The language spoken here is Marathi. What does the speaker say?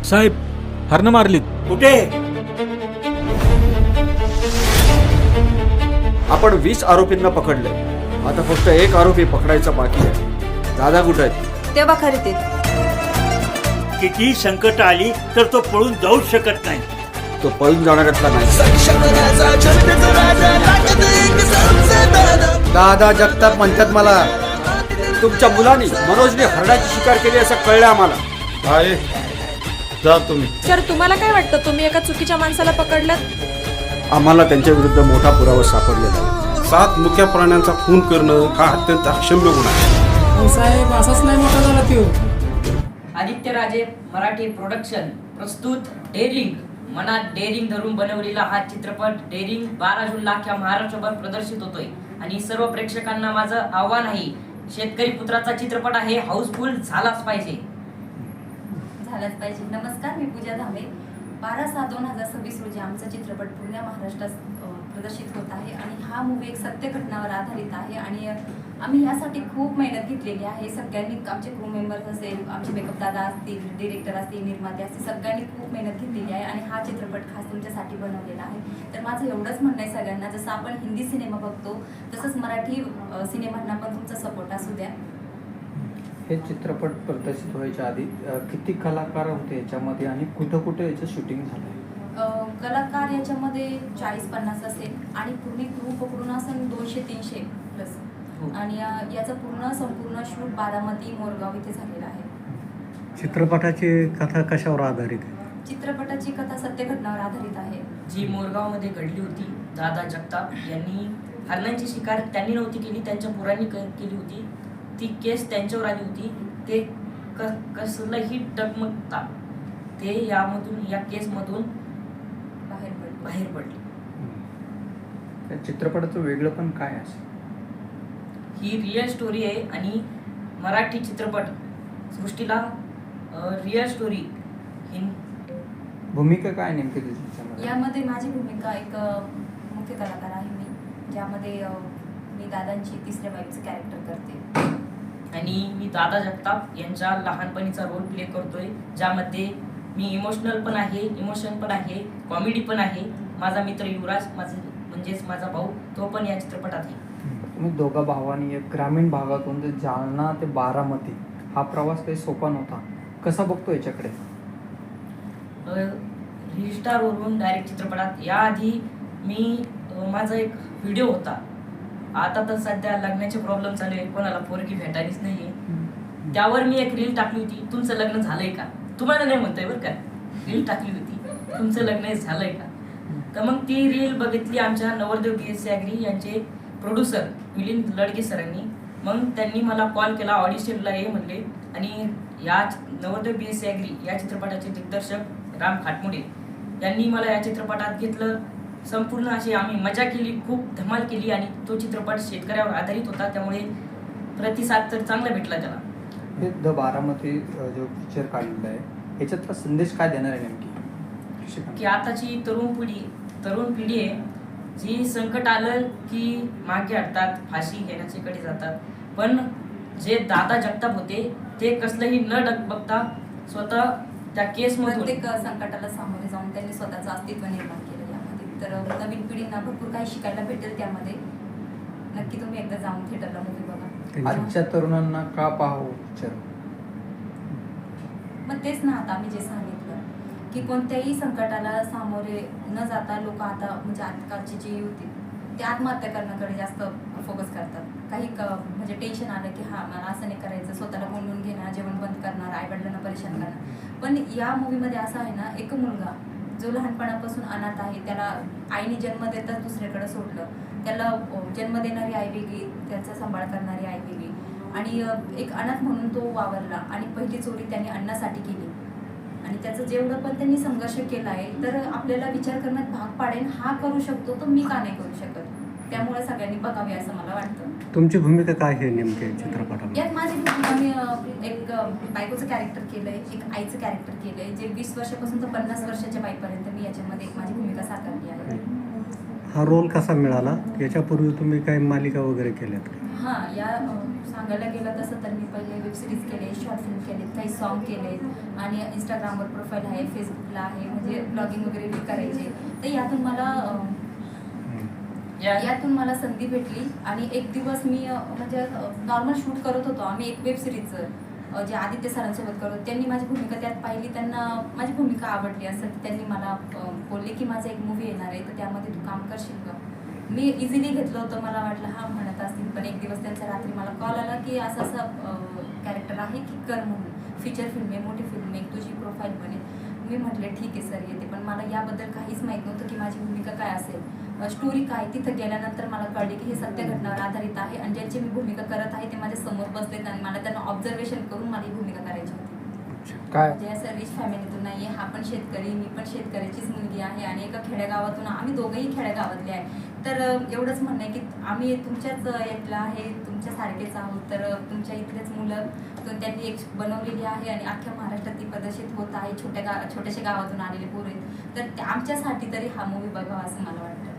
साहेब हरणं मारलीत. कुठे? आपण 20 आरोपींना पकडले. आता फक्त एक आरोपी पकडायचा बाकी आहे. दादा कुठे आहेत? तेव्हा खरे ते किती संकट आली तर तो पळून जाऊच शकत नाही. तो पळून जाणाऱ्यातला नाही. दादा जगताप म्हणतात मला. तुमच्या मुलांनी मनोजने हरणाची शिकार केली असं कळलं आम्हाला. आहे जा तुम्ही. सर तुम्हाला काय वाटतं, तुम्ही एका चुकीच्या माणसाला पकडलं? आम्हाला त्यांच्या विरुद्ध मोठा पुरावा सापडलेला आहे. 7 मुख्य प्राण्यांचा खून करणं हा अत्यंत अक्षम्य गुन्हा आहे. साहेब असाच नाही मोठा झाला तो. आदित्य राजे मराठी प्रोडक्शन प्रस्तुत डेअरिंग. मनात डेअरिंग धरून बनवलेला हा चित्रपट डेअरिंग 12 जूनला अख्ख्या महाराष्ट्रभर प्रदर्शित होतोय. आणि सर्व प्रेक्षकांना माझं आव्हान आहे, शेतकरी पुत्राचा चित्रपट आहे, हाऊसफुल झालाच पाहिजे. झालाच पाहिजे. नमस्कार, मी पूजा धामे. 12/6/2026 रोजी आमचा चित्रपट पूर्ण महाराष्ट्रात प्रदर्शित होत आहे आणि हा मूवी एक सत्य घटनावर आधारित आहे आणि आम्ही यासाठी खूप मेहनत घेतलेली आहे. सगळ्यांनी, आमचे क्रू मेंबर्स असेल, आमचे मेकअप दादा असतील, डिरेक्टर असतील, निर्माते असतील, सगळ्यांनी खूप मेहनत घेतलेली आहे आणि हा चित्रपट खास तुमच्यासाठी बनवलेला आहे. तर माझं एवढंच म्हणणं आहे सगळ्यांना, जसं आपण हिंदी सिनेमा बघतो तसंच मराठी सिनेमांना पण तुमचा सपोर्ट असू द्या. हे चित्रपट प्रदर्शित व्हायच्या आधी किती कलाकार होते याच्यामध्ये आणि कुठं कुठं याचं शूटिंग झालं? कलाकार याच्यामध्ये 40-50 असेल आणि पूर्ण क्रू पकडून असेल 200-300 प्लस. आणि याचं संपूर्ण शूट बारामती, मोरगाव इथे झालेलं आहे. चित्रपटाची कथा कशावर आधारित आहे? चित्रपटाची कथा सत्य घटनावर आधारित आहे, जी मोरगावमध्ये घडली होती. दादा जगताप यांनी हरणांची शिकार त्यांनी नव्हती केली, त्यांच्या पोरांनी केली होती. ती केस त्यांच्यावर आली होती. ते कसलंही डगमगता ते या केसमधून बाहेर पडले. त्या चित्रपटाचं वेगळं पण काय असेल? ही रिअल स्टोरी आहे आणि मराठी चित्रपट सृष्टीला रिअल स्टोरी. भूमिका काय नेमकी त्याच्यामध्ये? यामध्ये माझी भूमिका एक मुख्य कलाकार आहे मी, ज्यामध्ये मी दादांची 3ऱ्या वाईफचं कॅरेक्टर करते आणि मी दादा जगताप यांच्या लहानपणीचा रोल प्ले करतोय, ज्यामध्ये मी इमोशन पण आहे, कॉमेडी पण आहे. माझा मित्र युवराज, म्हणजेच माझा भाऊ, तो पण या चित्रपटात आहे. तुम्ही दोघा भावांनी एक ग्रामीण भागातून ते जालना ते बारामती हा प्रवास काही सोपा नव्हता. कसा बघतो याच्याकडे? रिस्टारवरून डायरेक्ट चित्रपटात याआधी माझा एक व्हिडिओ होता. आता तर सध्या लग्नाचे प्रॉब्लेम चालू आहे, कोणाला पोरगी भेटायलीच नाहीये. त्यावर मी एक रील टाकली होती, तुमचं लग्न झालंय का? तुम्हाला नाही म्हणतोय बरं का, रील टाकली होती, तुमचं लग्न झालंय का? तर मग ती रील बघितली आमच्या नवरदेव BSc ॲग्री यांचे प्रोड्युसर मिलिंद लडगे सरांनी. मग त्यांनी मला कॉल केला, ऑडिशनला ये म्हणले. आणि या नवरदेव BSc ॲग्री या चित्रपटाचे दिग्दर्शक राम खाटमुडे यांनी मला या चित्रपटात घेतलं. संपूर्ण अशी आम्ही मजा केली, खूप धमाल केली आणि तो चित्रपट शेतकऱ्यावर आधारित होता, त्यामुळे प्रतिसाद तर चांगला भेटला त्याला. हे द बारामती जो पिक्चर काढलेला आहे याच्यातला संदेश काय देणार आहे नेमकी? की आताची तरुण पिढी आहे, जी संकट आलं की मागे हटतात, फाशी घेण्याच्याकडे जातात. पण जे दादा जगताप होते ते कसलंही न बघता स्वतः त्या केसमधून प्रत्येक संकटाला सामोरे जाऊन त्यांनी स्वतःचं अस्तित्व निर्माण केलं यामध्ये. तर नवीन पिढींना भरपूर काही शिकायला भेटेल त्यामध्ये. नक्की तुम्ही एकदा जाऊन थिएटरला मूवी बघा. आजच्या तरुणांना का पाहावं पिक्चर? मग तेच ना, आता आम्ही जे सांगितलं की कोणत्याही संकटाला सामोरे न जाता लोक आता म्हणजे आजकालची जी युवती ते आत्महत्या करण्याकडे जास्त फोकस करतात. काही म्हणजे टेन्शन आलं की हा मला असं नाही करायचं, स्वतःला बोलून घेणार, जेवण बंद करणार, आईवडिलांना परेशान करणार. पण या मूवीमध्ये असं आहे ना, एक मुलगा जो लहानपणापासून अनाथ आहे, त्याला आईने जन्म देताच दुसऱ्याकडे सोडलं. त्याला जन्म देणारी आई वेगळी, त्याचा सांभाळ करणारी आई वेगळी आणि एक अनाथ म्हणून तो वावरला आणि पहिली चोरी त्याने अन्नासाठी केली. आणि त्याचं जेवढं पण त्यांनी संघर्ष केला आहे, तर आपल्याला विचार करण्यात भाग पाडेल, हा करू शकतो तर मी का नाही करू शकत. त्यामुळे सगळ्यांनी बघावे असं मला वाटतं. तुमची भूमिका काय आहे नेमके चित्रपटामध्ये? यात माझी भूमिका, मी एक बायकोचं कॅरेक्टर केलंय, एक आईचं कॅरेक्टर केलंय, जे 20 वर्षापासून तर 50 वर्षाच्या बाईपर्यंत मी याच्यामध्ये माझी भूमिका साकारली आहे. हा रोल कसा मिळाला? याच्यापूर्वी तुम्ही काही मालिका वगैरे केल्यात? हां, या सांगायला गेलं तसं तर मी पहिले वेब सिरीज केले, शॉर्ट फिल्म केले, काही सॉन्ग केले आणि इंस्टाग्रामवर प्रोफाईल आहे, फेसबुकला आहे, म्हणजे ब्लॉगिंग वगैरे मी करायचे. तर यातून मला संधी भेटली आणि एक दिवस मी म्हणजे नॉर्मल शूट करत होतो आम्ही एक वेब सिरीजचं जे आदित्य सरांसोबत करत होतो. त्यांनी माझी भूमिका त्यात पाहिली, त्यांना माझी भूमिका आवडली असेल, त्यांनी मला बोलले की माझा एक मूवी येणार आहे तर त्यामध्ये तू काम करशील का. मी इझिली घेतलं होतं, मला वाटलं हा म्हणत असतील, पण एक दिवस त्यांचा रात्री मला कॉल आला की असं असं कॅरेक्टर आहे की कर म्हणून, फीचर फिल्म आहे, मोठी फिल्म आहे, तुझी प्रोफाईल बनेल. मी म्हटले ठीक आहे सर येते, पण मला याबद्दल काहीच माहीत नव्हतं की माझी भूमिका काय असेल, स्टोरी काय. तिथं गेल्यानंतर मला कळले की हे सत्य घटनावर आधारित आहे आणि ज्यांची मी भूमिका करत आहे ते माझ्या समोर बसलेत आणि मला त्यांना ऑब्झर्वेशन करून मला ही भूमिका करायची होती. काय म्हणजे असं रिच फॅमिलीतून नाही आहे, हा पण शेतकरी, मी पण शेतकऱ्याचीच मुलगी आहे आणि एका खेडेगावातून, आम्ही दोघंही खेडेगावातले आहे. तर एवढंच म्हणणं आहे की आम्ही तुमच्याच यातलं आहे, तुमच्यासारखेच आहोत. तर तुमच्या इथलेच मुलं तर त्यांनी एक बनवलेली आहे आणि अख्ख्या महाराष्ट्रात ती प्रदर्शित होत आहे. छोट्याशा गावातून आलेले पोरं आहेत, तर आमच्यासाठी तरी हा मूवी बघावा असं मला वाटतं.